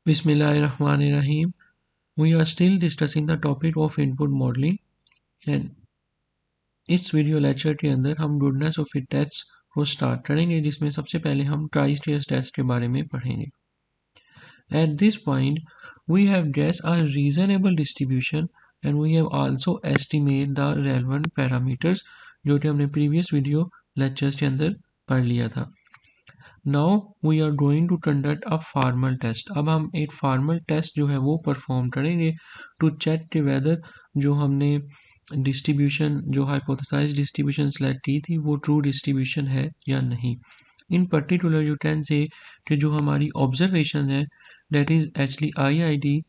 Bismillahirrahmanirrahim. We are still discussing the topic of input modeling and इस video lecture के अंदर हम goodness of fit test को start करेंगे जिसमें सबसे पहले हम ट्राई स्टेज टेस्ट के बारे में पढ़ेंगे. At this point we have guessed a reasonable distribution and we have also estimate the relevant parameters जो कि हमने previous वीडियो लेक्चर्स के अंदर पढ़ लिया था. Now we are going to conduct a formal test. अब हम एक formal test जो है वो परफॉर्म करेंगे to check कि whether जो हमने डिस्ट्रीब्यूशन जो हाइपोथेसाइज डिस्ट्रीब्यूशन सेलेक्ट की थी वो ट्रू डिस्ट्रीब्यूशन है या नहीं. इन पर्टिकुलर यू कैन से कि जो हमारी ऑब्जर्वेशन है that is actually IID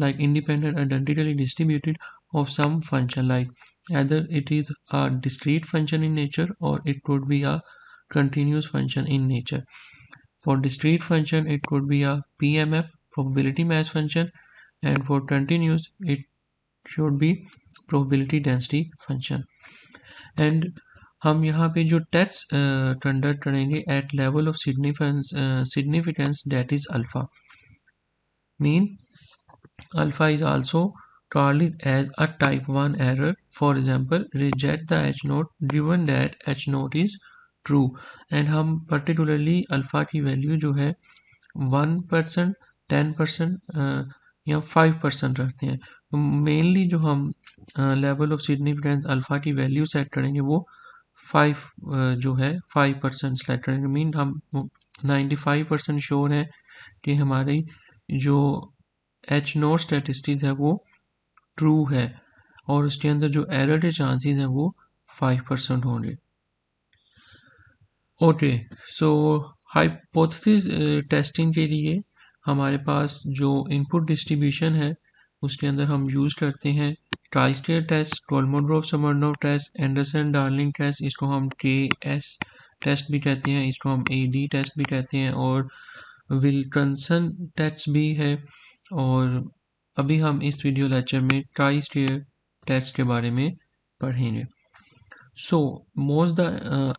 like independent identically distributed of some function, like either it is a discrete function in nature or it could be a continuous function in nature. For discrete function it could be a PMF probability mass function and for continuous it should be probability density function. And हम यहाँ पे जो test conduct करेंगे at level of significance that is alpha. Mean alpha is also called as a type 1 error. For example, reject the H naught given that H naught is true. and हम particularly alpha की value जो है 1%, 10% या 5% रखते हैं. Mainly जो हम level of significance alpha की वैल्यू सेट करेंगे वो 5 जो है 5% सेलेक्ट करेंगे. मीन हम 95% श्योर है कि हमारी जो एच नोट स्टैटिस्टिक्स है वो ट्रू है और उसके अंदर जो एरर के चांसेस हैं वो 5% होंगे. ओके, सो हाइपोथेसिस टेस्टिंग के लिए हमारे पास जो इनपुट डिस्ट्रीब्यूशन है उसके अंदर हम यूज़ करते हैं ट्राई stair test, Kolmogorov Smirnov test, Anderson Darling test, इसको हम KS टेस्ट भी कहते हैं, इसको हम AD टेस्ट भी कहते हैं और विल्किंसन टेस्ट भी है. और अभी हम इस वीडियो लेक्चर में ट्राई स्टेयर टेस्ट के बारे में पढ़ेंगे. So most the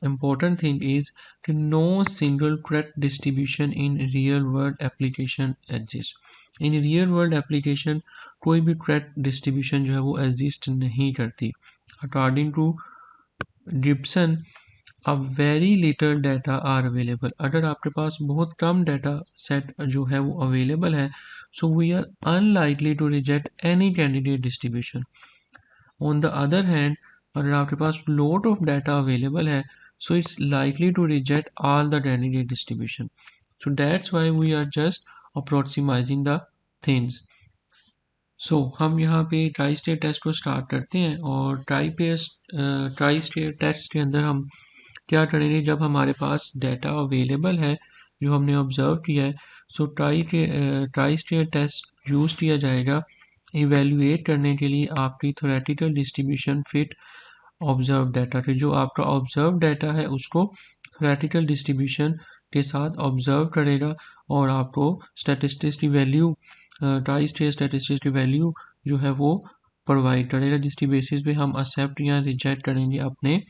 important thing is to no single correct distribution in real world application exists. In real world application कोई भी correct distribution जो है वो exist नहीं करती. According to Gibson, a very little data are available. अगर आपके पास बहुत कम data set जो है वो available है, so we are unlikely to reject any candidate distribution. On the other hand, अगर आपके पास lot of data available है so it's likely to reject all the candidate distribution. So that's why we are just approximating the things. So हम यहाँ पे try state test को start करते हैं और ट्राई स्टेट टेस्ट के अंदर हम क्या करेंगे जब हमारे पास डाटा अवेलेबल है जो हमने ऑब्जर्व किया है. So tri state test use किया जाएगा इवेल्युएट करने के लिए आपकी theoretical distribution fit observe data के. जो आपका ऑब्जर्व डाटा है उसको थ्योरेटिकल डिस्ट्रीब्यूशन के साथ ऑब्जर्व करेगा और आपको स्टैटिस्टिक्स की वैल्यू ट्राई स्टेट स्टैटिस्टिक्स की वैल्यू जो है वो प्रोवाइड करेगा जिसकी बेसिस पे हम एक्सेप्ट या रिजेक्ट करेंगे अपने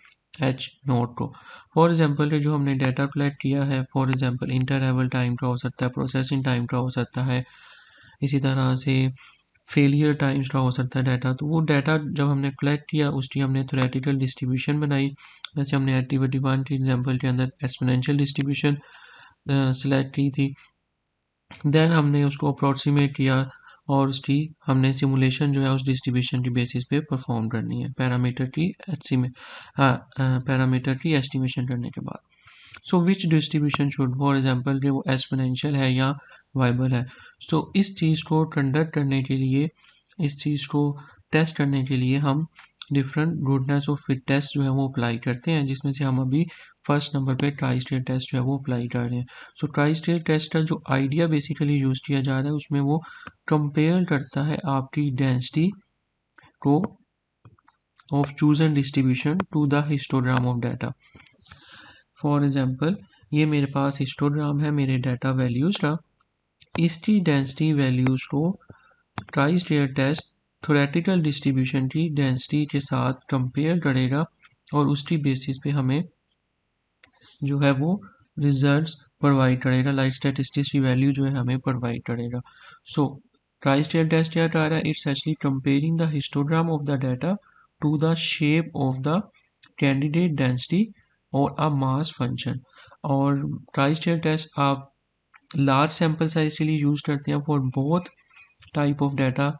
H नोट को. फॉर एग्जांपल जो हमने डाटा कलेक्ट किया है, फॉर एग्जांपल इंटरवल टाइम का हो सकता है, प्रोसेसिंग टाइम का हो सकता है, इसी तरह से फेलियर टाइम्स का हो सकता है डाटा. तो वो डाटा जब हमने कलेक्ट किया उसकी हमने थ्योरेटिकल डिस्ट्रीब्यूशन बनाई. जैसे हमने एक्टिविटी 1 के एग्जांपल के अंदर एक्सपोनेंशियल डिस्ट्रीब्यूशन सेलेक्ट की थी. देन हमने उसको अप्रोक्सीमेट किया और उसकी हमने सिमुलेशन जो है उस डिस्ट्रीब्यूशन की बेसिस पे परफॉर्म करनी है पैरामीटर की एस्टिमेशन करने के बाद. सो विच डिस्ट्रीब्यूशन शुड, फॉर एग्जांपल कि वो एक्सपोनेंशियल है या वाइबल है. सो इस चीज़ को कंडक्ट करने के लिए, इस चीज़ को टेस्ट करने के लिए हम different goodness of fit test जो है वो अप्लाई करते हैं जिसमें से हम अभी फर्स्ट नंबर पे ट्राई स्टेट टेस्ट जो है वो अप्लाई कर रहे हैं. सो ट्राई स्टेट टेस्ट का जो आइडिया बेसिकली यूज़ किया जा रहा है उसमें वो कंपेयर करता है आपकी डेंसिटी को of chosen distribution to the histogram of data. For example ये मेरे पास हिस्टोग्राम है मेरे डाटा वैल्यूज़ का. इसकी डेंसिटी वैल्यूज़ को tri state test theoretical distribution की डेंसिटी के साथ कंपेयर करेगा और उसकी बेसिस पे हमें जो है वो रिजल्ट्स प्रोवाइड करेगा, लाइक स्टैटिस्टिक्स की वैल्यू जो है हमें प्रोवाइड करेगा। सो ट्राई स्टेट टेस्ट क्या कर रहा है, it's actually comparing the histogram of the data to the shape of the candidate density और अ मास फंक्शन। और ट्राई स्टेट टेस्ट आप लार्ज सैम्पल साइज के लिए यूज करते हैं for both type of data,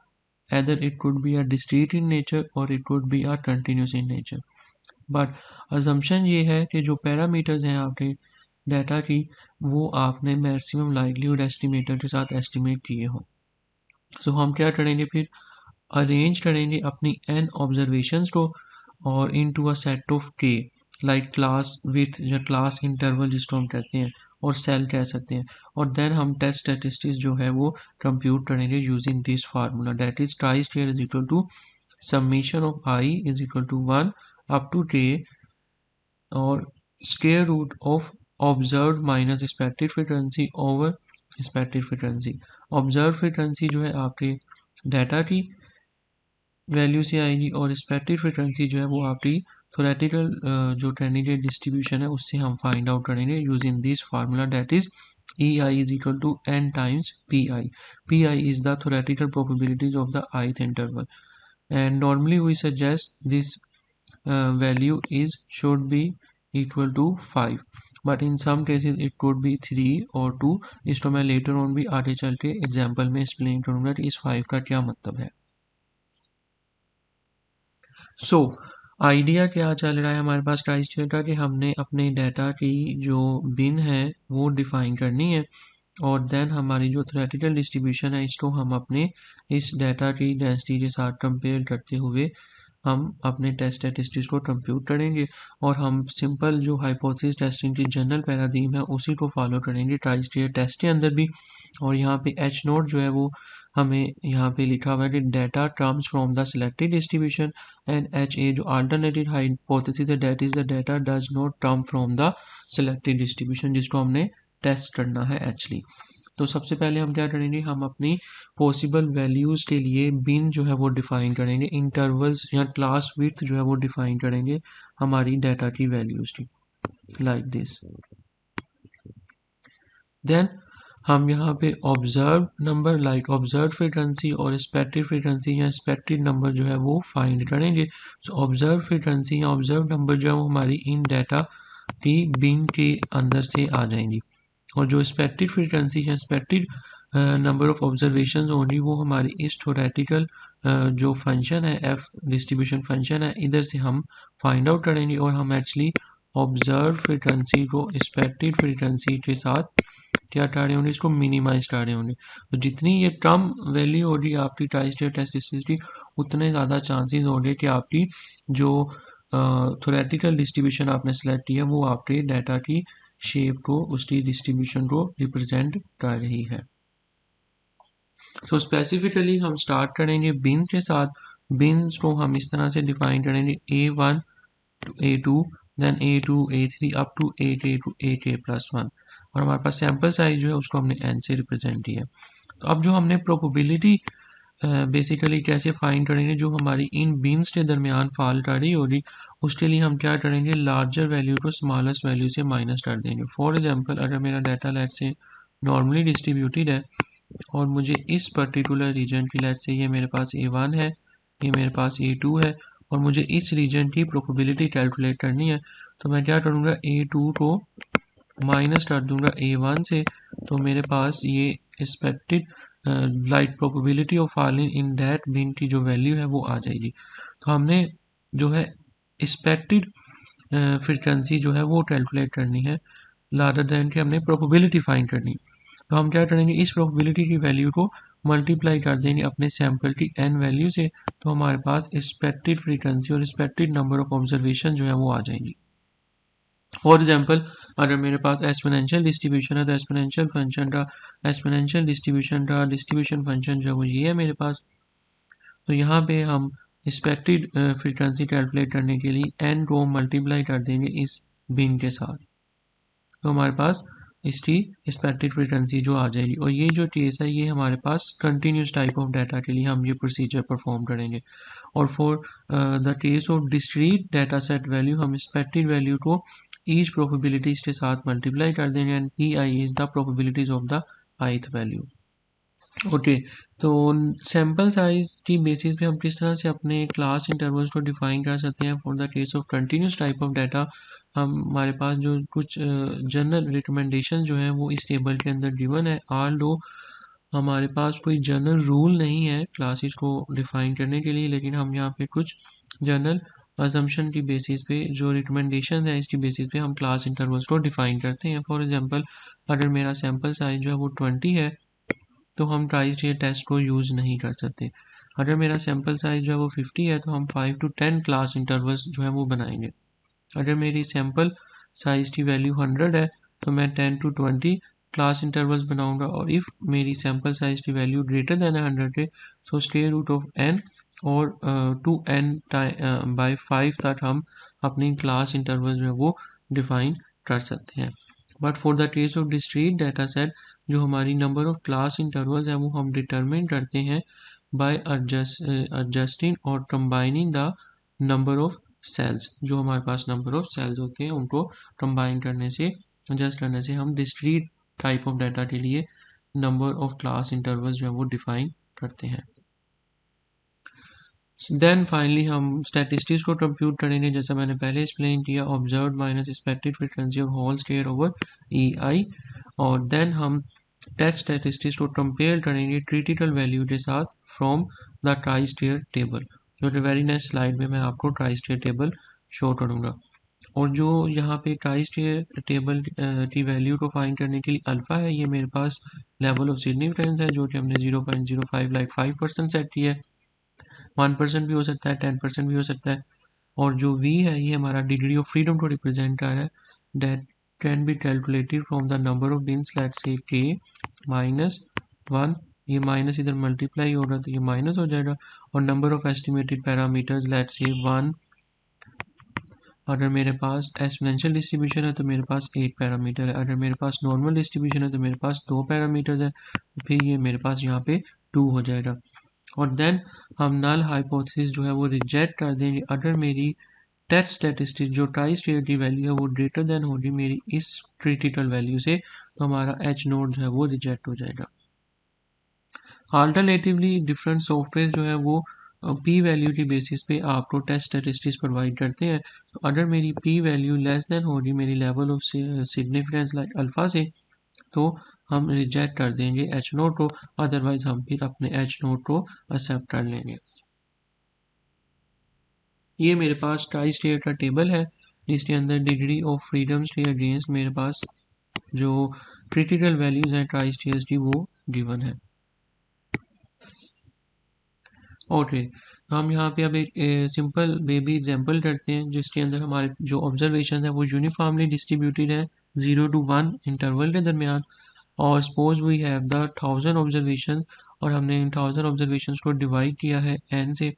either it could be a discrete in nature or it could be a continuous in nature। But assumption ये है कि जो पैरामीटर्स हैं आपके डाटा की वो आपने मैक्सिमम लाइवलीहुड एस्टिमेटर के साथ एस्टिमेट किए हों। सो हम क्या करेंगे, फिर अरेंज करेंगे अपनी n ऑब्जर्वेशंस को और into a set of k, like class with या क्लास इंटरवल जिसको हम कहते हैं और सेल कह सकते हैं, और देन हम टेस्ट स्टैटिस्टिक्स जो है वो कंप्यूट करेंगे using this formula, that is ट्राई square is equal to summation of i is equal to 1 up to k और square root of observe minus expected frequency over expected frequency. Observe frequency जो है आपके data की value से आएगी और expected frequency जो है वो आपकी थ्योरेटिकल जो कैंडिडेट डिस्ट्रीब्यूशन है उससे हम फाइंड आउट करेंगे using this formula, that is EI is equal to n times PI. PI is the theoretical probabilities of the ith interval, and normally we suggest this value is should be equal to 5, but in some cases it could be 3 or 2। इसको मैं later on भी आगे चल के example में explain करूँगा कि इस 5 का क्या मतलब है। सो आइडिया क्या चल रहा है हमारे पास ट्राई स्टेट का कि हमने अपने डाटा की जो बिन है वो डिफाइन करनी है और देन हमारी जो थ्योरेटिकल डिस्ट्रीब्यूशन है इसको हम अपने इस डाटा की डेंसिटी के साथ कंपेयर करते हुए हम अपने टेस्ट स्टैटिस्टिक्स को कंप्यूट करेंगे और हम सिंपल जो हाइपोथेसिस टेस्टिंग की जनरल पैराdigm है उसी को फॉलो करेंगे ट्राई स्टेट टेस्ट के अंदर भी। और यहाँ पे एच नोट जो है वो हमें यहाँ पे लिखा हुआ है कि data comes from the selected distribution, and H A जो अल्टरनेटिव हाइपोथेसिस है that is the data does not come from the selected distribution, जिसको हमने टेस्ट करना है एक्चुअली। तो सबसे पहले हम क्या करेंगे, हम अपनी पॉसिबल वैल्यूज़ के लिए बिन जो है वो डिफाइन करेंगे, इंटरवल्स या क्लास विड्थ जो है वो डिफाइन करेंगे हमारी डाटा की वैल्यूज़ की, लाइक दिस। देन हम यहाँ पे observe number like observe frequency और एक्सपेक्टेड फ्रीक्वेंसी या एक्सपेक्टेड नंबर जो है वो फाइंड करेंगे। सो ऑब्जर्व फ्रीक्वेंसी या ऑब्जर्व नंबर जो है वो हमारी इन डाटा की बिन के अंदर से आ जाएंगी और जो एक्सपेक्टेड फ्रीक्वेंसी या एक्सपेक्टेड नंबर ऑफ ऑब्जर्वेशन होंगी वो हमारी इस थ्योरेटिकल जो फंक्शन है एफ डिस्ट्रीब्यूशन फंक्शन है इधर से हम फाइंड आउट करेंगे और हम एक्चुअली ऑब्जर्व फ्रीक्वेंसी को एक्सपेक्टेड फ्रीक्वेंसी के साथ क्या कर रहे होंगे, इसको मिनिमाइज कर रहे होंगे। तो जितनी ये कम वैल्यू होगी आपकी ट्राई स्टेट टेस्ट की उतने ज़्यादा चांसेस होंगे कि आपकी जो थ्योरेटिकल डिस्ट्रीब्यूशन आपने सेलेक्ट किया वो आपके डाटा की शेप को उसकी डिस्ट्रीब्यूशन को रिप्रेजेंट कर रही है। सो स्पेसिफिकली हम स्टार्ट करेंगे बिन के साथ। बिन्स को हम इस तरह से डिफाइन करेंगे A1 to A2 then A2 A3 up to A to AK+1 और हमारे पास सैम्पल साइज जो है उसको हमने n से रिप्रेजेंट किया। तो अब जो हमने प्रोबेबिलिटी बेसिकली कैसे फाइंड करेंगे, जो हमारी इन बीन्स के दरमियान फॉल कर रही होगी उसके लिए हम क्या करेंगे, लार्जर वैल्यू को स्मॉलेस्ट वैल्यू से माइनस कर देंगे। फॉर एग्जांपल अगर मेरा डाटा लेट से नॉर्मली डिस्ट्रीब्यूटेड है और मुझे इस पर्टिकुलर रीजन की लेट से ये मेरे पास A1 है, ये मेरे पास A2 है और मुझे इस रीजन की प्रोबेबिलिटी कैलकुलेट करनी है, तो मैं क्या करूँगा A2 को माइनस कर दूंगा A1 से, तो मेरे पास ये expected like probability of falling in that bin की जो वैल्यू है वो आ जाएगी। तो हमने जो है एक्सपेक्टेड फ्रीक्वेंसी जो है वो कैलकुलेट करनी है रादर देन कि हमने प्रोबेबिलिटी फाइंड करनी। तो हम क्या करेंगे, इस प्रोबेबिलिटी की वैल्यू को मल्टीप्लाई कर देंगे अपने सैम्पल की n वैल्यू से, तो हमारे पास एक्सपेक्टेड फ्रीक्वेंसी और एक्सपेक्टेड नंबर ऑफ ऑब्जर्वेशन जो है वो आ जाएंगी। फॉर एग्जाम्पल अगर मेरे पास एक्सपोनेंशियल डिस्ट्रीब्यूशन है तो एक्सपोनेंशियल फंक्शन का एक्सपोनेंशियल डिस्ट्रीब्यूशन का डिस्ट्रीब्यूशन फंक्शन जो है वो ये है मेरे पास। तो यहाँ पे हम एक्सपेक्टेड फ्रीक्वेंसी कैलकुलेट करने के लिए n को मल्टीप्लाई कर देंगे इस बिन के साथ, तो हमारे पास इसकी एक्सपेक्टेड फ्रीक्वेंसी जो आ जाएगी। और ये जो केस है ये हमारे पास कंटिन्यूस टाइप ऑफ डाटा के लिए हम ये प्रोसीजर परफॉर्म करेंगे। और for the case of discrete data set value हम एक्सपेक्टेड वैल्यू को ईच प्रोबेबिलिटीज के साथ मल्टीप्लाई कर देंगे and P I is the probabilities of the ith value. Okay, तो सैम्पल साइज की बेसिस पे हम किस तरह से अपने क्लास इंटरवल्स को डिफाइन कर सकते हैं। For the case of continuous type of data हमारे पास जो कुछ जनरल रिकमेंडेशन जो है वो इस टेबल के अंदर गिवन है। ऑल दो हमारे पास कोई जनरल रूल नहीं है क्लासेस को डिफाइन करने के लिए, लेकिन हम यहाँ पे कुछ जनरल असम्पशन की बेसिस पे जो रिकमेंडेशन है इसकी बेसिस पे हम क्लास इंटरवल्स को डिफाइन करते हैं। फॉर एग्जांपल अगर मेरा सैम्पल साइज जो है वो 20 है तो हम ट्राई स्टेयर टेस्ट को यूज़ नहीं कर सकते। अगर मेरा सैम्पल साइज जो है वो 50 है तो हम 5 to 10 क्लास इंटरवल्स जो है वो बनाएंगे। अगर मेरी सैम्पल साइज की वैल्यू 100 है तो मैं 10 to 20 क्लास इंटरवल्स बनाऊंगा, और इफ़ मेरी सैम्पल साइज की वैल्यू ग्रेटर दैन 100 है तो स्क्वायर रूट ऑफ n और 2n बाई 5 तक हम अपनी क्लास इंटरवल जो है वो डिफाइन कर सकते हैं। But for the case of discrete data set जो हमारी नंबर ऑफ क्लास इंटरवल्स है वो हम डिटरमिन करते हैं बाय एडजस्टिंग और combining the number of cells. जो हमारे पास नंबर ऑफ सेल्स होते हैं उनको कंबाइन करने से, एडजस्ट करने से हम डिस्क्रीट टाइप ऑफ डाटा के लिए नंबर ऑफ क्लास इंटरवल्स जो है वो डिफाइन करते हैं। देन फाइनली हम स्टैटिस्टिक्स को कंप्यूट करेंगे, जैसा मैंने पहले एक्सप्लेन किया, observe minus expected frequency of whole square over E I. और देन हम टेस्ट स्टैटिस्टिक्स को कंपेयर करेंगे क्रिटिकल वैल्यू के साथ फ्रॉम द ट्राई स्टेयर टेबल, जो कि वेरी नेक्स्ट स्लाइड में मैं आपको ट्राई स्टेयर टेबल शो करूँगा। और जो यहाँ पे ट्राई स्टेयर टेबल की वैल्यू को फाइंड करने के लिए अल्फ़ा है, ये मेरे पास लेवल ऑफ सिग्निफिकेंस है जो कि हमने 0.05 लाइक 5% सेट किया है। 1% भी हो सकता है, 10% भी हो सकता है। और जो v है ये हमारा डिग्री ऑफ फ्रीडम को रिप्रेजेंट कर रहा है, that can be calculated from the number of beans let's say k -1, ये माइनस इधर मल्टीप्लाई होगा तो ये माइनस हो जाएगा, और number of estimated parameters let's say 1। अगर मेरे पास एक्सपोनेंशियल डिस्ट्रीब्यूशन है तो मेरे पास 8 पैरामीटर है, अगर मेरे पास नॉर्मल डिस्ट्रीब्यूशन है तो मेरे पास 2 पैरामीटर्स है, तो फिर ये मेरे पास यहाँ पे 2 हो जाएगा। और देन हम नल हाइपोथेसिस जो है वो रिजेक्ट कर देंगे अगर मेरी टेस्ट स्टैटिस्टिक जो ट्राई स्टेयर की वैल्यू है वो ग्रेटर देन होगी मेरी इस क्रिटिकल वैल्यू से, तो हमारा एच नोड जो है वो रिजेक्ट हो जाएगा। अल्टरनेटिवली डिफरेंट सॉफ्टवेयर जो है वो पी वैल्यू की बेसिस पे आपको टेस्ट स्टैटिस्टिक्स प्रोवाइड करते हैं। तो अगर मेरी पी वैल्यू लेस देन होगी मेरी level of significance like alpha से, तो हम रिजेक्ट कर देंगे एच नोट को, अदरवाइज हम फिर अपने एच नोट को एक्सेप्ट कर लेंगे। ये मेरे पास ट्राई स्टेयर का टेबल है जिसके अंदर डिग्री ऑफ फ्रीडम्स के अगेंस्ट मेरे पास जो क्रिटिकल वैल्यूज हैं ट्राई स्टेयर्स की वो गिवन है। ओके, हम यहाँ पे अब एक सिंपल बेबी एग्जांपल करते हैं जिसके अंदर हमारे जो ऑब्जर्वेशन है वो यूनिफॉर्मली डिस्ट्रीब्यूटेड है 0 to 1 इंटरवल के दरमियान। और suppose we have the 1000 observation और हमने इन 1000 ऑब्जर्वेशन को डिवाइड किया है n से,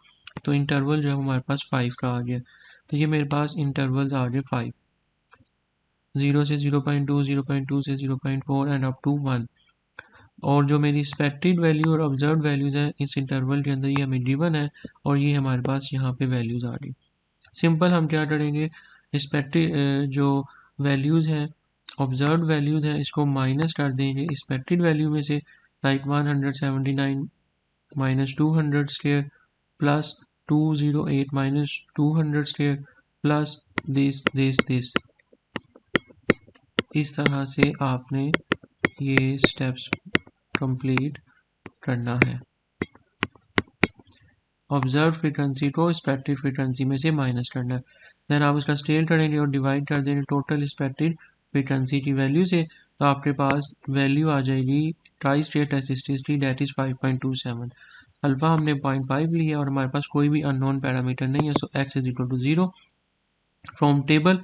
तो इंटरवल जो है हमारे पास 5 का आ गया। तो ये मेरे पास इंटरवल्स आ गए 5, 0 से 0.2, 0.2 से 0.4 एंड अप टू 1। और जो मेरी एक्सपेक्टेड वैल्यू और ऑब्जर्व वैल्यूज़ हैं इस इंटरवल के अंदर ये हमें गिवन है, और ये हमारे पास यहाँ पे वैल्यूज़ आ रही। सिंपल हम क्या करेंगे, एक्सपेक्टेड जो वैल्यूज़ हैं ऑब्जर्व वैल्यूज़ हैं इसको माइनस कर देंगे एक्सपेक्टेड वैल्यू में से, like 179 minus 200 square plus 208 minus 200 square plus this. इस तरह से आपने ये स्टेप्स कंप्लीट करना है। ऑब्जर्व फ्रीक्वेंसी को एक्सपेक्टेड फ्रीक्वेंसी में से माइनस करना है, देन आप उसका स्केल करेंगे और डिवाइड कर देंगे टोटल एक्सपेक्टेड फ्रीक्वेंसी की वैल्यू से, तो आपके पास वैल्यू आ जाएगी ट्राई स्टेयर स्टैटिस्टिक्स की, दैट इज़ 5.27। अल्फ़ा हमने 0.5 लिया और हमारे पास कोई भी अननोन पैरामीटर नहीं है, so x is equal to 0। From table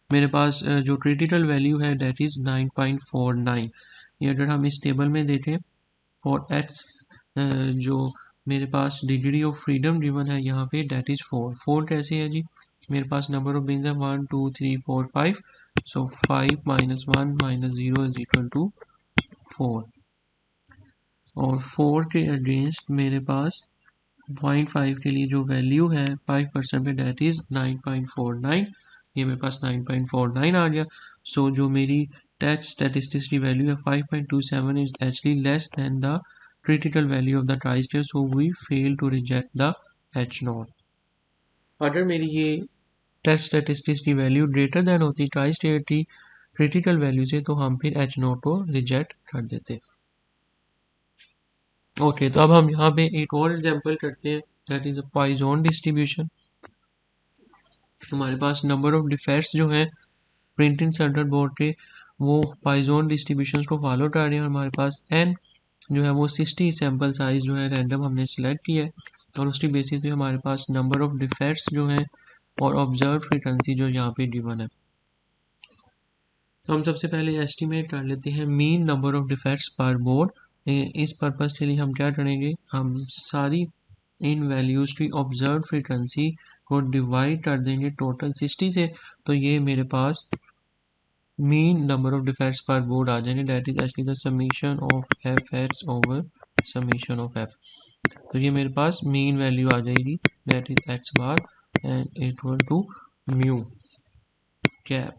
मेरे पास जो क्रिटिकल वैल्यू है दैट इज़ 9.49। ये अगर हम इस टेबल में देखें फॉर x जो मेरे पास डिग्री ऑफ फ्रीडम गिवन है यहाँ पे दैट इज़ 4 कैसे है जी, मेरे पास नंबर ऑफ बिन्स है 1 2 3 4 5, so 5 minus 1 minus 0 is equal to 4। और 4 के अगेंस्ट मेरे पास 0.5 के लिए जो वैल्यू है 5% पे दैट इज़ 9.49। ये मेरे पास 9.49 आ गया। सो जो मेरी टेस्ट स्टैटिस्टिक्स वैल्यू है 5.27 is actually less than the critical value of the tri state, so we fail to reject the H naught. अगर मेरी ये टेस्ट स्टैटिस्टिक्स की वैल्यू ग्रेटर देन होती ट्राई स्टेट की क्रिटिकल वैल्यू से, तो हम फिर एच नॉट को रिजेक्ट कर देते। ओके, तो अब हम यहाँ पे एक और एग्जांपल करते हैं, that is a Poisson distribution. हमारे पास नंबर ऑफ डिफेक्ट्स जो हैं प्रिंटिंग सर्किट बोर्ड के वो पॉइजन डिस्ट्रीब्यूशन को फॉलो कर रहे हैं। हमारे पास n जो है वो 60 सैम्पल साइज जो है रैंडम हमने सिलेक्ट किया है, और उसकी बेसिस पे हमारे पास नंबर ऑफ डिफेक्ट्स जो हैं और ऑब्जर्व फ्रीक्वेंसी जो यहाँ पे गिवन है। तो हम सबसे पहले एस्टिमेट कर लेते हैं mean number of defects per board. इस पर्पज़ के लिए हम क्या करेंगे, हम सारी इन वैल्यूज़ की ऑब्जर्व फ्रीक्वेंसी को डिवाइड कर देंगे टोटल 60 से, तो ये मेरे पास mean number of defects per board आ जाएंगे, that is actually the summation of f x over summation of f. तो ये मेरे पास मीन वैल्यू आ जाएगी, that is x bar and equal to mu cap.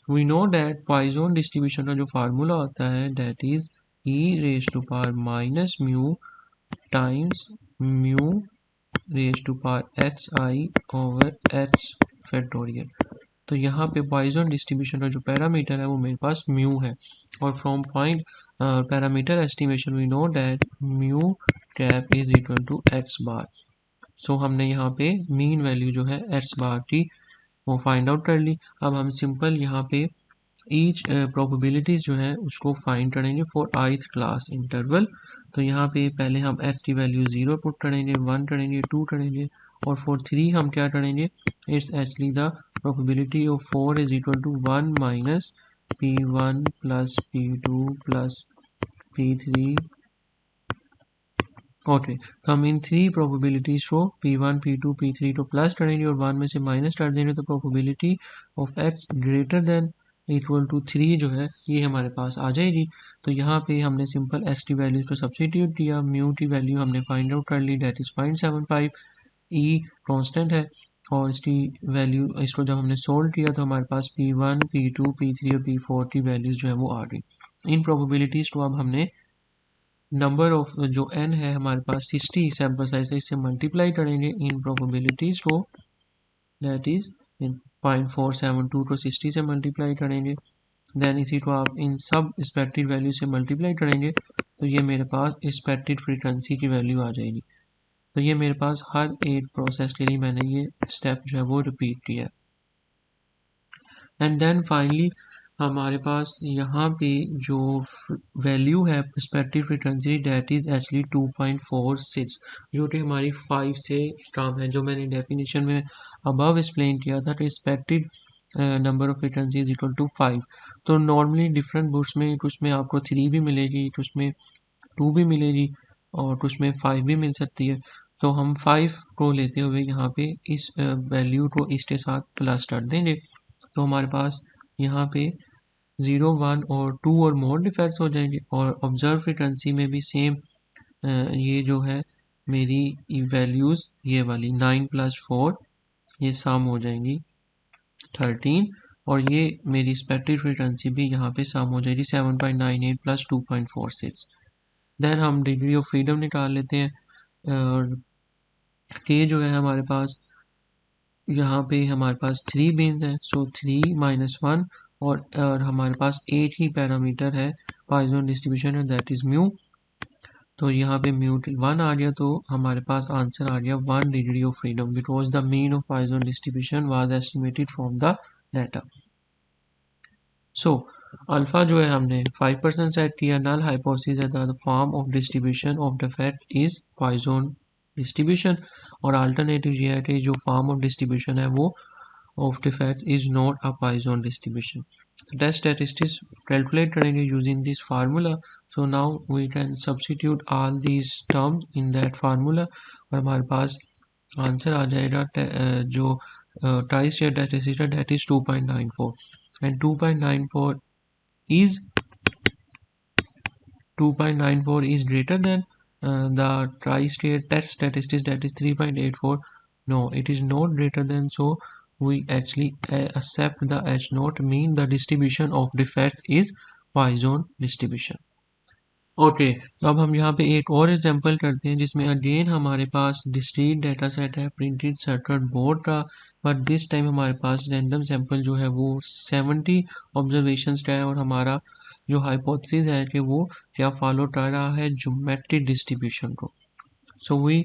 We know that poisson distribution का जो फार्मूला होता है that is e raise to power minus mu times mu raise to power h i over h factorial. तो यहाँ पे poison distribution का जो parameter है वो मेरे पास म्यू है, और from point parameter estimation we know that mu cap is equal to X bar. So हमने यहाँ पे मीन वैल्यू जो है एक्स बार की वो फाइंड आउट कर ली। अब हम सिंपल यहाँ पे ईच प्रोबेबिलिटीज जो है उसको फाइंड करेंगे फॉर ith क्लास इंटरवल। तो यहाँ पे पहले हम एच की वैल्यू 0 पुट करेंगे, 1 करेंगे, 2 करेंगे, और फॉर 3 हम क्या करेंगे, it's actually the probability of 4 is equal to 1 minus P1 plus P2 plus P3। Okay, तो हम इन 3 प्रोबेबिलिटीज को P1, P2, P3 को प्लस करेंगे और 1 में से माइनस कर देंगे, तो probability of x greater than equal to 3 जो है ये हमारे पास आ जाएगी। तो यहाँ पे हमने सिंपल s की वैल्यूज को सब्स्टिट्यूट किया, म्यू की वैल्यू हमने फाइंड आउट कर ली दैट इज 0.75, ई कांस्टेंट है, और इसकी वैल्यू इसको जब हमने सोल्व किया तो हमारे पास P1, P2, P3 और P4 की वैल्यूज जो है वो आ गई। इन प्रोबेबिलिटीज़ को अब हमने नंबर ऑफ जो n है हमारे पास 60 सैम्पल साइज है, इससे मल्टीप्लाई करेंगे इन प्रोबेबिलिटीज़ को, दैट इज 0.472 को 60 से मल्टीप्लाई करेंगे, देन इसी को आप इन सब एक्सपेक्टेड वैल्यू से मल्टीप्लाई करेंगे, तो ये मेरे पास एक्सपेक्टेड फ्रीक्वेंसी की वैल्यू आ जाएगी। तो ये मेरे पास हर एक प्रोसेस के लिए मैंने ये स्टेप जो है वो रिपीट किया। एंड देन फाइनली हमारे पास यहाँ पे जो वैल्यू है expected frequency that is actually 2.46, जो कि हमारी 5 से कम है, जो मैंने डेफिनेशन में अबव एक्सप्लेन किया था कि expected number of frequency is equal to 5। तो नॉर्मली डिफरेंट बुक्स में कुछ में आपको 3 भी मिलेगी, कुछ में 2 भी मिलेगी, और कुछ में 5 भी मिल सकती है। तो हम 5 को लेते हुए यहाँ पे इस वैल्यू को इसके साथ प्लस कर देंगे, तो हमारे पास यहाँ पे 0, 1 और 2 और मोर डिफेक्ट्स हो जाएंगे, और ऑब्जर्व फ्रीक्वेंसी में भी सेम ये जो है मेरी वैल्यूज़ ये वाली 9 + 4 ये सम हो जाएंगी 13, और ये मेरी एक्सपेक्टेड फ्रीक्वेंसी भी यहाँ पे सम हो जाएगी 7.98 + 2.46। देन हम डिग्री ऑफ फ्रीडम निकाल लेते हैं, और के जो है हमारे पास यहाँ पे हमारे पास 3 बीन्स हैं, सो 3 - 1, और हमारे पास एक ही पैरामीटर है पॉइजन डिस्ट्रीब्यूशन है दैट इज म्यू। तो यहाँ पे म्यू 1 आ गया, तो हमारे पास आंसर आ गया 1 degree of freedom, because the mean of Poisson distribution was estimated from the data. So alpha जो है हमने 5% सेट किया, नल हाइपोथेसिस है the form of distribution of defect is Poisson distribution, और अल्टरनेटिव ये है कि जो फॉर्म ऑफ डिस्ट्रीब्यूशन है वो of defect is not a Poisson distribution. Test statistics calculate करेंगे using this formula. So now we can substitute all these terms in that formula, और हमारे पास आंसर आ जाएगा जो try state test that is 2.94, and 2.94 is greater than the tri-state test statistics that is 3.84. No, it is not greater than, so we actually accept the H naught, mean the distribution of defect is Poisson distribution. Okay तो अब हम यहाँ पे एक और example करते हैं जिसमें अगेन हमारे पास डिस्क्रीट डाटा सेट है प्रिंटेड सर्किट बोर्ड का, बट दिस टाइम हमारे पास रैंडम सैंपल जो है वो 70 ऑब्जर्वेशंस का है और हमारा जो हाइपोथेसिस है कि वो क्या फॉलो कर रहा है ज्योमेट्रिक डिस्ट्रीब्यूशन को. So we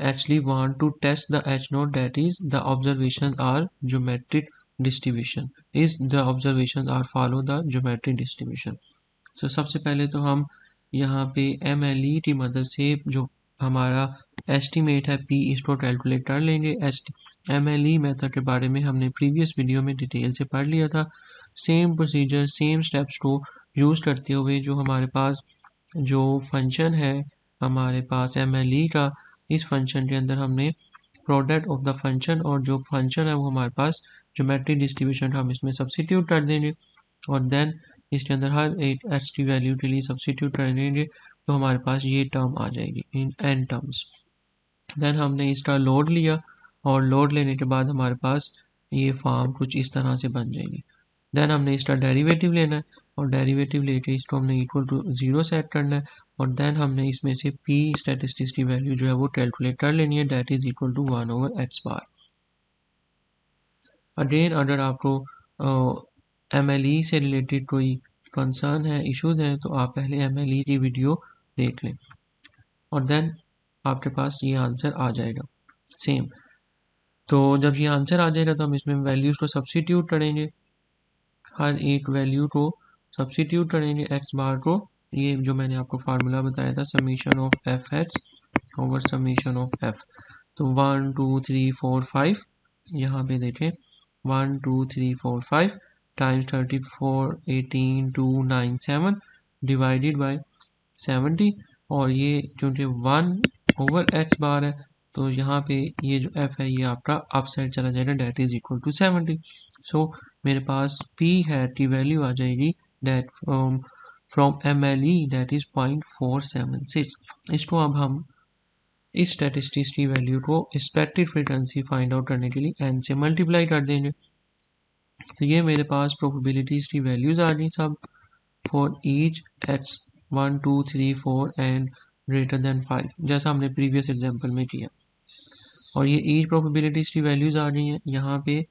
actually want to test the H naught, that is the observations are geometric distribution, is the observations are follow the geometric distribution. So सबसे पहले तो हम यहाँ पे MLE की मदद से जो हमारा एस्टिमेट है P इसको कैलकुलेट कर लेंगे. MLE मेथड के बारे में हमने प्रीवियस वीडियो में डिटेल से पढ़ लिया था. सेम प्रोसीजर सेम स्टेप्स को यूज़ करते हुए जो हमारे पास जो फंक्शन है हमारे पास MLE का, इस फंक्शन के अंदर हमने प्रोडक्ट ऑफ द फंक्शन और जो फंक्शन है वो हमारे पास ज्योमेट्रिक डिस्ट्रीब्यूशन हम इसमें सब्सिट्यूट कर देंगे और देन इसके अंदर हर एक x की वैल्यू के लिए सब्सिट्यूट कर देंगे तो हमारे पास ये टर्म आ जाएगी इन n टर्म्स. देन हमने इसका लोड लिया और लोड लेने के बाद हमारे पास ये फॉर्म कुछ इस तरह से बन जाएगी. देन हमने इसका डेरिवेटिव लेना है और डेरिवेटिव लेके इसको हमने इक्वल टू 0 सेट करना है और देन हमने इसमें से p स्टैटिस्टिक्स की वैल्यू जो है वो कैलकुलेट कर लेनी है, that is equal to 1/x bar. Again अगर आपको MLE से रिलेटेड कोई कंसर्न है इश्यूज हैं तो आप पहले MLE की वीडियो देख लें और देन आपके पास ये आंसर आ जाएगा सेम. तो जब ये आंसर आ जाएगा तो हम इसमें वैल्यूज़ को सब्सिट्यूट करेंगे, हर एक वैल्यू को सब्सिट्यूट करेंगे x बार को. ये जो मैंने आपको फार्मूला बताया था summation of F H over summation of f. तो 1 2 3 4 5 यहाँ पे देखें 1 2 3 4 5 टाइम्स 34 18 2 9 7 डिवाइडेड बाय 70 और ये क्योंकि 1/x बार है तो यहाँ पे ये जो f है ये आपका अप साइड चला जाएगा, that is equal to 70. So मेरे पास p है की वैल्यू आ जाएगी that from MLE that is 0.476. इसको अब हम इस स्टैटिस्टिक्स की वैल्यू को एक्सपेक्टेड फ्रीक्वेंसी फाइंड आउट करने के लिए n से मल्टीप्लाई कर देंगे. तो ये मेरे पास प्रोबेबिलिटीज की वैल्यूज आ गई सब for each x 1 2 3 4 and greater than 5 जैसा हमने प्रीवियस एग्जांपल में किया. और ये ईच प्रोबेबिलिटीज की वैल्यूज आ गई हैं. यहाँ पे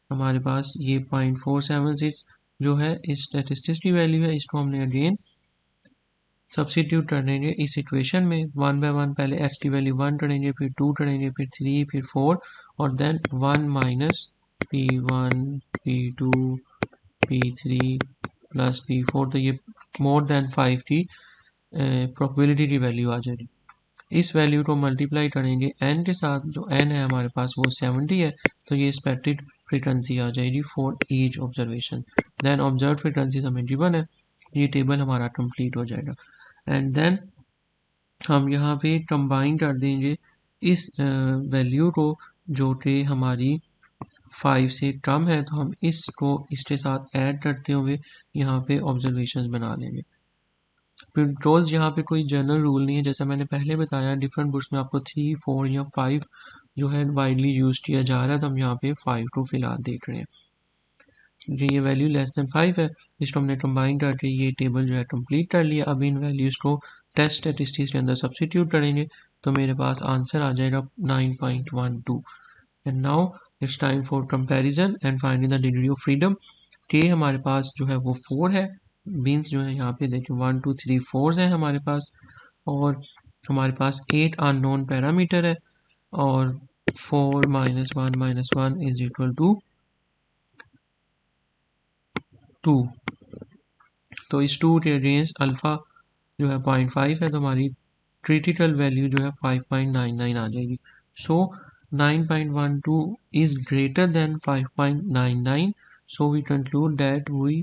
हमारे पास ये 0.476 जो है इस स्टैटिस्टिक्स की वैल्यू है, इसको हमने अगेन सब्सिट्यूट कर देंगे इस इक्वेशन में 1 बाय 1. पहले x की वैल्यू 1 करेंगे फिर 2 करेंगे फिर 3 फिर 4 और then 1 minus p1 p2 p3 plus p4. तो ये मोर देन 5 की प्रोबेबिलिटी की वैल्यू आ जाएगी. इस वैल्यू को मल्टीप्लाई करेंगे n के साथ, जो n है हमारे पास वो 70 है तो ये एक्सपेक्टेड फ्रीक्वेंसी आ जाएगी for each observation. Then observe frequency हमें गिवन है, ये टेबल हमारा कंप्लीट हो जाएगा. एंड देन हम यहाँ पे कंबाइन कर देंगे इस वैल्यू को जो कि हमारी 5 से कम है, तो हम इसको इसके साथ ऐड करते हुए यहाँ पे ऑब्जर्वेशंस बना लेंगे. बिकॉज यहाँ पे कोई जनरल रूल नहीं है, जैसा मैंने पहले बताया डिफरेंट बुक्स में आपको 3 4 या 5 जो है वाइडली यूज किया जा रहा है, तो हम यहाँ पे 5 को फिलहाल देख रहे हैं. ये वैल्यू लेस देन 5 है, इसको हमने कंबाइन करके ये टेबल जो है कंप्लीट कर लिया. अब इन वैल्यूज़ को टेस्ट स्टैटिस्टिक्स के अंदर सब्सिट्यूट करेंगे तो मेरे पास आंसर आ जाएगा 9.12. And now it's time for comparison and finding the degree of freedom. के हमारे पास जो है वो 4 है, बीन्स जो है यहाँ पे देखिए 1 2 3 4 है हमारे पास और हमारे पास 8 अननोन पैरामीटर है और 4 माइनस 1 इज इक्वल टू 2. तो इस 2 के अगेंस्ट अल्फ़ा जो है 0.5 है तो हमारी क्रिटिकल वैल्यू जो है 5.99 आ जाएगी. सो 9.12 is greater than 5.99, so we conclude that we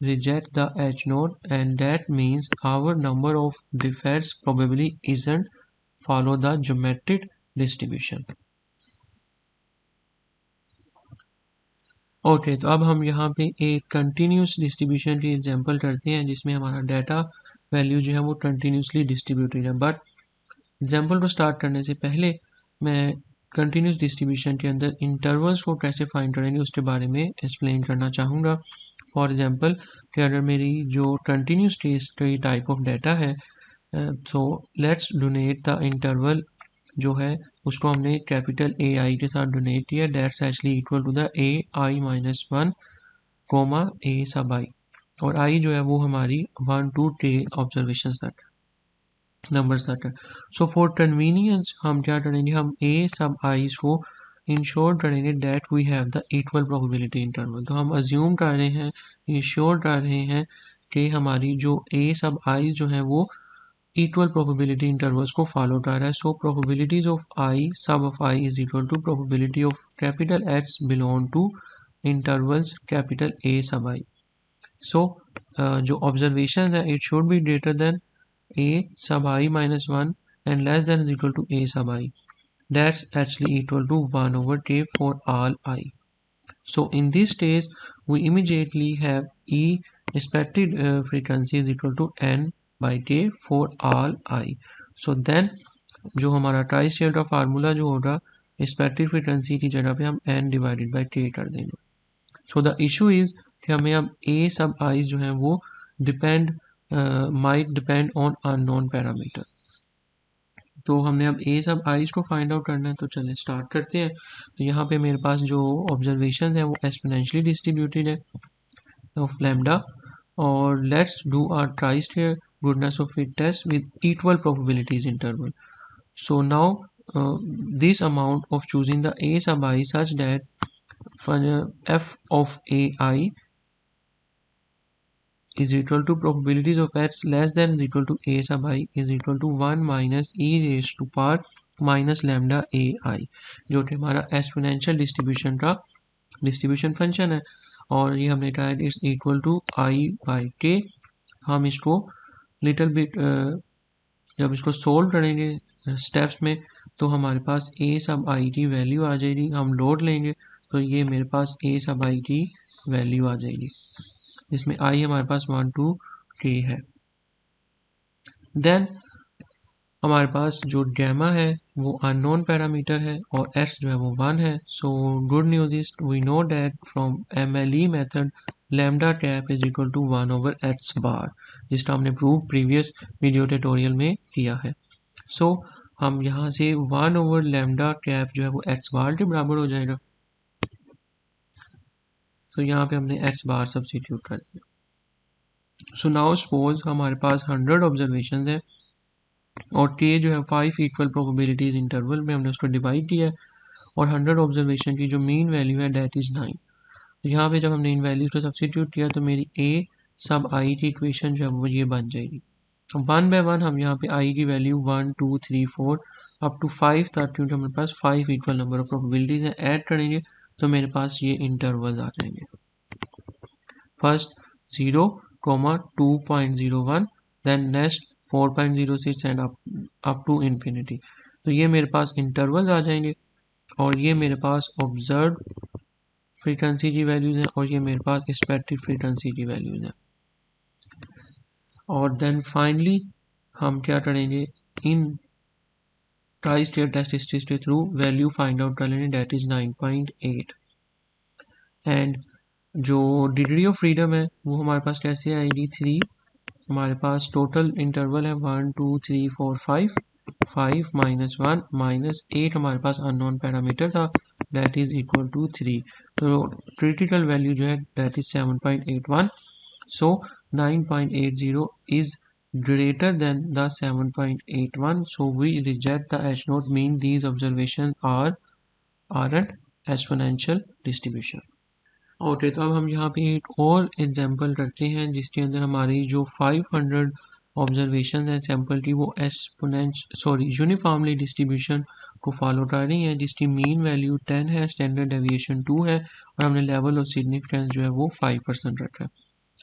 reject the H naught and that means our number of defects probably isn't follow the geometric distribution. Okay तो अब हम यहाँ पे एक कंटिन्यूस डिस्ट्रीब्यूशन की एग्जांपल करते हैं जिसमें हमारा डाटा वैल्यू जो है वो कंटिन्यूसली डिस्ट्रीब्यूटेड है. बट एग्जांपल को स्टार्ट करने से पहले मैं कंटिन्यूस डिस्ट्रीब्यूशन के अंदर इंटरवल्स को कैसे फाइंड करेंगे उसके बारे में एक्सप्लेन करना चाहूँगा। फॉर एग्जांपल कि अगर मेरी जो कंटिन्यूस टाइप ऑफ डाटा है, so let's donate the interval जो है उसको हमने कैपिटल ए आई के साथ डोनेट किया, that's actually equal to the A I minus 1 comma A sub I, और आई जो है वो हमारी 1 to k ऑब्जर्वेशन तक नंबर्स तक है। सो फॉर कन्वीनियंस हम क्या करेंगे, हम ए सब आईज को इंश्योर करेंगे that we have the equal probability interval. तो हम अज्यूम कर रहे हैं, इंश्योर कर रहे हैं कि हमारी जो ए सब आईज जो है वो इक्वल प्रोबेबिलिटी इंटरवल्स को फॉलो कर रहा है। So probabilities of I sub of I is equal to probability of capital X belong to intervals capital A sub I. So जो ऑब्जर्वेशन है it should be greater than a sub I minus 1 and less than or equal to a sub I. That's actually equal to 1 over k for all I. So in this case we immediately have E expected frequency is equal to n by k for all I. So then जो हमारा tri state का formula जो होगा expected frequency की जगह पे हम n divided by k कर देंगे। सो द इशू इज़ कि हमें अब a सब आइज जो हैं वो depend might depend on unknown parameter. तो हमने अब ए सब आइज को फाइंड आउट करना है, तो चलें स्टार्ट करते हैं। तो यहाँ पे मेरे पास जो ऑब्जर्वेशन है वो एक्सपोनेंशियली डिस्ट्रीब्यूटेड है ऑफ लैम्डा, और लेट्स डू आर ट्राई square goodness of fit test with equal probabilities interval. So now this amount of choosing the A sub I such that F of A I is equal to probabilities of x less than is equal to a sub I is equal to 1 minus e raised to power minus lambda a I, जो कि हमारा exponential distribution का distribution function है, और ये हमने कहा it's equal to I by K. हम इसको लिटिल बिट जब इसको सोल्व करेंगे स्टेप्स में तो हमारे पास ए सब आई की वैल्यू आ जाएगी, हम लोड लेंगे तो ये मेरे पास ए सब आई की वैल्यू आ जाएगी, इसमें आई हमारे पास 1 to k है। देन हमारे पास जो गैमा है वो अननोन पैरामीटर है और x जो है वो 1 है। So good news is we know that from MLE method lambda cap is equal to 1 over x bar, जिसका हमने प्रूव प्रीवियस वीडियो ट्यूटोरियल में किया है। सो हम यहाँ से 1 over लैम्डा कैप जो है वो x बार के बराबर हो जाएगा। तो यहाँ पे हमने x बार सब्स्टिट्यूट कर दिया। सो नाउ सपोज हमारे पास 100 ऑब्जर्वेशन है और k जो है 5 इक्वल प्रोबेबिलिटीज इंटरवल में हमने उसको डिवाइड किया है, और 100 ऑब्जर्वेशन की जो मीन वैल्यू है दैट इज़ 9। तो यहाँ पे जब हमने इन वैल्यूज को सब्स्टिट्यूट किया तो मेरी a सब i की इक्वेशन जो है वो ये बन जाएगी। 1 बाय 1 हम यहाँ पे i की वैल्यू 1 2 3 4 अप टू 5 तक, क्योंकि हमारे पास 5 इक्वल नंबर ऑफ प्रोबेबिलिटीज हैं, ऐड करेंगे तो मेरे पास ये इंटरवल आ जाएंगे। First 0, 2.01, then next 4.06 and up to infinity. तो ये मेरे पास इंटरवल्स आ जाएंगे, और ये मेरे पास ऑब्जर्व फ्रीक्वेंसी की वैल्यूज़ हैं, और ये मेरे पास एक्सपेक्टेड फ्रीक्वेंसी की वैल्यूज़ हैं। और देन फाइनली हम क्या करेंगे, इन ट्राई स्टेट टेस्ट के थ्रू वैल्यू फाइंड आउट कर लेंगे दैट इज़ 9.8। एंड जो डिग्री ऑफ फ्रीडम है वो हमारे पास कैसे आएगी, 3। हमारे पास टोटल इंटरवल है 1 2 3 4 5, 5 माइनस 1 माइनस 8 हमारे पास अननोन पैरामीटर था दैट इज़ इक्वल टू 3। तो क्रिटिकल वैल्यू जो है that is 7.81। So 9.80 is greater than the 7.81, so we reject the H naught, mean these observations aren't exponential distribution। Okay, तो अब हम यहाँ पे एक और एग्जांपल करते हैं जिसके अंदर हमारी जो 500 ऑब्जर्वेशन है सैम्पल की वो यूनिफॉर्मली डिस्ट्रीब्यूशन को फॉलो कर रही है, जिसकी मीन वैल्यू 10 है, स्टैंडर्ड डेविएशन 2 है, और हमने लेवल ऑफ सिग्निफिकेंस जो है वो 5% रखा है।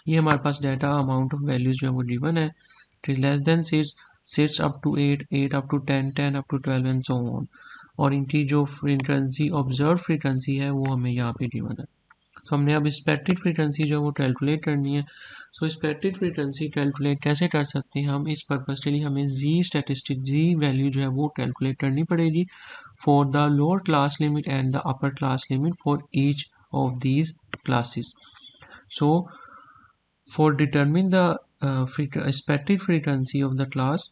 ये हमारे पास डाटा अमाउंट ऑफ वैल्यूज जो है वो गिवन है, less than 6 up to 8 8 up to 10 10 up to 12 and so on, और इनकी जो फ्रीक्वेंसी ऑब्जर्व फ्रीक्वेंसी है वो हमें यहाँ पे गिवन है। तो हमने अब एक्सपेक्टेड फ्रीक्वेंसी जो है वो कैलकुलेट करनी है। सो एक्सपेक्टेड फ्रीक्वेंसी कैलकुलेट कैसे कर सकते हैं हम, इस पर्पज़ के लिए हमें जी वैल्यू जो है वो कैलकुलेट करनी पड़ेगी for the lower class limit and the upper class limit for each of these classes. So for determine the expected frequency of the class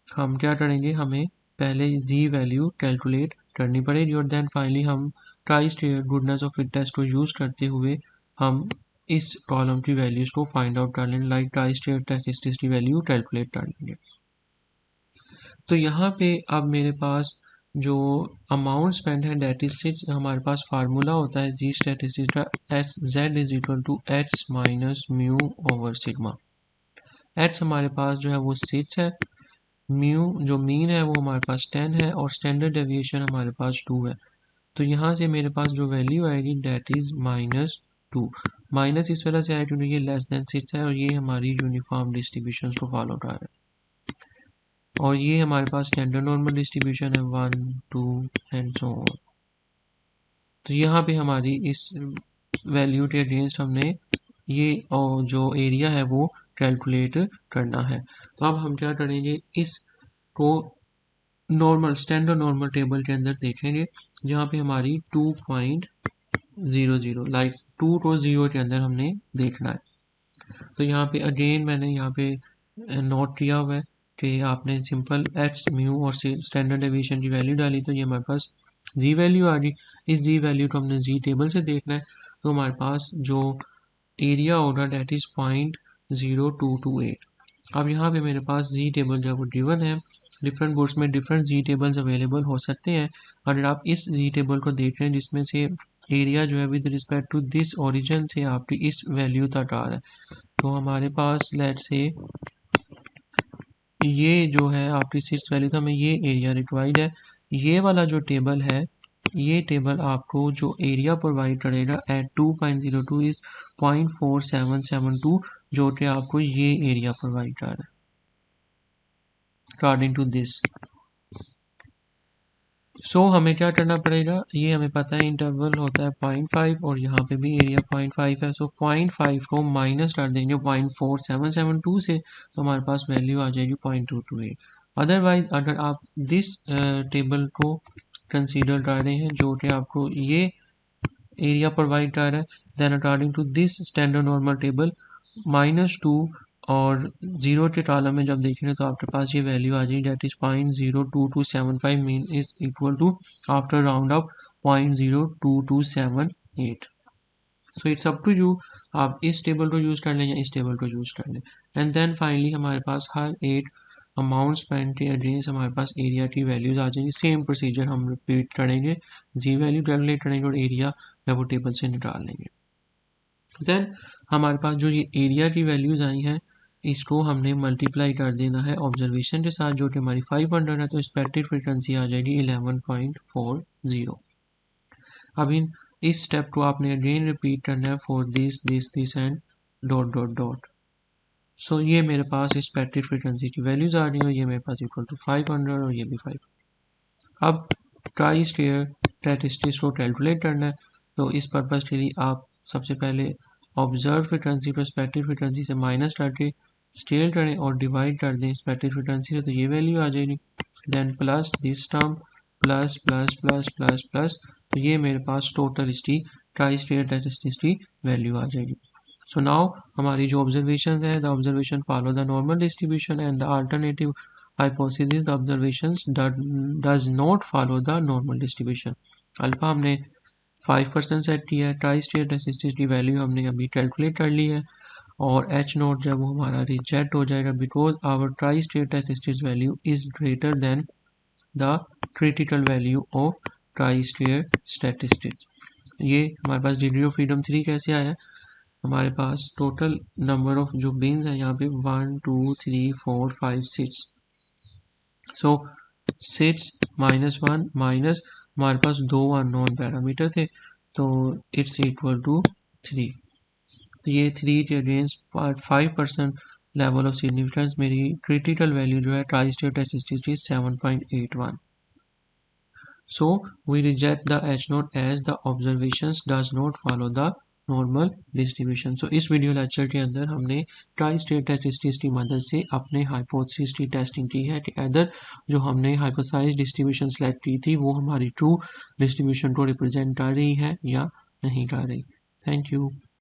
हम क्या करेंगे, हमें पहले जी वैल्यू कैलकुलेट करनी पड़ेगी और देन फाइनली हम try stair goodness of fit test को यूज़ करते हुए हम इस कॉलम की वैल्यूज़ को फाइंड आउट कर लेंगे, लाइक ट्राई स्टेयर टेस्ट की वैल्यू कैलकुलेट कर लेंगे। तो यहाँ पे अब मेरे पास जो अमाउंट स्पेंड है डेट इज सिक्स, हमारे पास फार्मूला होता है जी स्टैटिस्टिक्स का, h z is equal to h minus mu over sigma. H हमारे पास जो है वो सिक्स है, म्यू जो मीन है वो हमारे पास 10 है और स्टैंडर्ड डेविएशन हमारे पास 2 है। तो यहाँ से मेरे पास जो वैल्यू आएगी डेट इज -2। माइनस इस वजह से आया क्योंकि ये लेस देन 6 है और ये हमारी यूनिफॉर्म डिस्ट्रीब्यूशन को फॉलो कर रहा है। और ये हमारे पास स्टैंडर्ड नॉर्मल डिस्ट्रीब्यूशन है 1 2 एंड सो ऑन। तो यहाँ पे हमारी इस वैल्यू के अगेंस्ट हमने ये और जो एरिया है वो कैलकुलेट करना है। तो अब हम क्या करेंगे, इसको नॉर्मल स्टैंडर्ड नॉर्मल टेबल के अंदर देखेंगे जहाँ पे हमारी 2.00 लाइक 2 को 0 के अंदर हमने देखना है। तो यहाँ पे अगेन मैंने यहाँ पे नोट किया हुआ है कि आपने सिंपल एक्स म्यू और स्टैंडर्ड डेविएशन की वैल्यू डाली तो ये हमारे पास जी वैल्यू आ गई। इस जी वैल्यू को हमने जी टेबल से देखना है, तो हमारे पास जो एरिया होगा डेट इज़ 0.0228। अब यहाँ पे मेरे पास जी टेबल जो है वो गिवन है, डिफरेंट बुक्स में डिफरेंट जी टेबल्स अवेलेबल हो सकते हैं। अगर आप इस जी टेबल को देख रहे हैं जिसमें से एरिया जो है with respect to this origin से आपकी इस वैल्यू तक आ रहा है, तो हमारे पास लेट से ये जो है आपकी सिक्स वैल्यू, तो हमें ये एरिया रिक्वायर्ड है। ये वाला जो टेबल है, ये टेबल आपको जो एरिया प्रोवाइड करेगा एट 2.02 इज 0.4772, जो कि आपको ये एरिया प्रोवाइड कर रहा है अकॉर्डिंग टू दिस। सो हमें क्या करना पड़ेगा, ये हमें पता है इंटरवल होता है 0.5 और यहाँ पे भी एरिया 0.5 है। सो 0.5 को माइनस कर देंगे 0.4772 से, तो हमारे पास वैल्यू आ जाएगी 0.228। अदरवाइज अगर आप दिस टेबल को कंसीडर कर रहे हैं जो कि आपको ये एरिया प्रोवाइड कर रहा है, then according to this standard normal table -2 और 0 के कॉलम में जब देखेंगे तो आपके पास ये वैल्यू आ जाएगी that is 0.02275 mean is equal to after round up 0.02278। So it's up to you, आप इस टेबल को यूज़ कर लें या इस टेबल को यूज़ कर लें। एंड देन फाइनली हमारे पास हर एक अमाउंट स्पेंड के अगेंस्ट हमारे पास एरिया की वैल्यूज आ जाएंगी। सेम प्रोसीजर हम रिपीट करेंगे, जी वैल्यू कैलकुलेट करेंगे और एरिया है वो टेबल से निकाल लेंगे। देन हमारे पास जो ये एरिया की वैल्यूज़ आई हैं इसको हमने मल्टीप्लाई कर देना है ऑब्जर्वेशन के साथ, जो कि हमारी 500 है, तो एक्सपेक्टेड फ्रीक्वेंसी आ जाएगी 11.40। अब इस स्टेप को आपने अगेन रिपीट करना है for this and dot dot dot. So ये मेरे पास एक्सपेक्टेड फ्रीक्वेंसी की वैल्यूज़ आ रही हैं, ये मेरे पास इक्वल टू 500 और ये भी 5। अब ट्राई स्टेयर स्टैटिस्टिक्स को कैलकुलेट करना है, तो इस पर्पज़ के लिए आप सबसे पहले ऑब्जर्व फ्रीक्वेंसी को एक्सपेक्टेड फ्रीक्वेंसी से माइनस करके स्केल करें और डिवाइड कर दें एक्सपेक्टेड फ्रीक्वेंसी से, तो ये वैल्यू आ जाएगी। Then plus this term plus plus plus plus plus, तो ये मेरे पास टोटल इसकी ट्राई स्टेयर स्टैटिस्टिक्स की वैल्यू आ जाएगी। सो नाउ हमारी जो ऑब्जर्वेशन है, the observation follow the normal distribution and the alternative hypothesis the observations does not follow the normal distribution। Alpha हमने 5% सेट किया है, ट्राई स्टेयर रेसिस्टेंस की वैल्यू हमने अभी कैलकुलेट कर ली है और एच नोट जब वो हमारा रिजेक्ट हो जाएगा because our try stair resistance value is greater than the critical value of try stair statistics. ये हमारे पास डिग्री ऑफ फ्रीडम 3 कैसे आया है, हमारे पास टोटल नंबर ऑफ जो बिन्स है यहाँ पे 1 2 3 4 5 6। सो 6 -1 माइनस हमारे पास 2 अननोन पैरामीटर थे, तो इट्स इक्वल टू 3। तो ये 3 के अगेंस्ट 5% लेवल ऑफ सिग्निफिकेंस मेरी क्रिटिकल वैल्यू जो है ट्राई स्टेयर स्टैटिस्टिक्स की 7.81। So we reject the H0 as the observations does not follow the normal distribution. So इस वीडियो लेक्चर के अंदर हमने ट्राई स्टेट टेस्ट की मदद से अपने हाइपोथेसिस की टेस्टिंग की है कि अदर जो हमने हाइपोथेसाइज डिस्ट्रीब्यूशन सेलेक्ट की थी वो हमारी ट्रू डिस्ट्रीब्यूशन को रिप्रेजेंट कर रही है या नहीं कर रही। Thank you.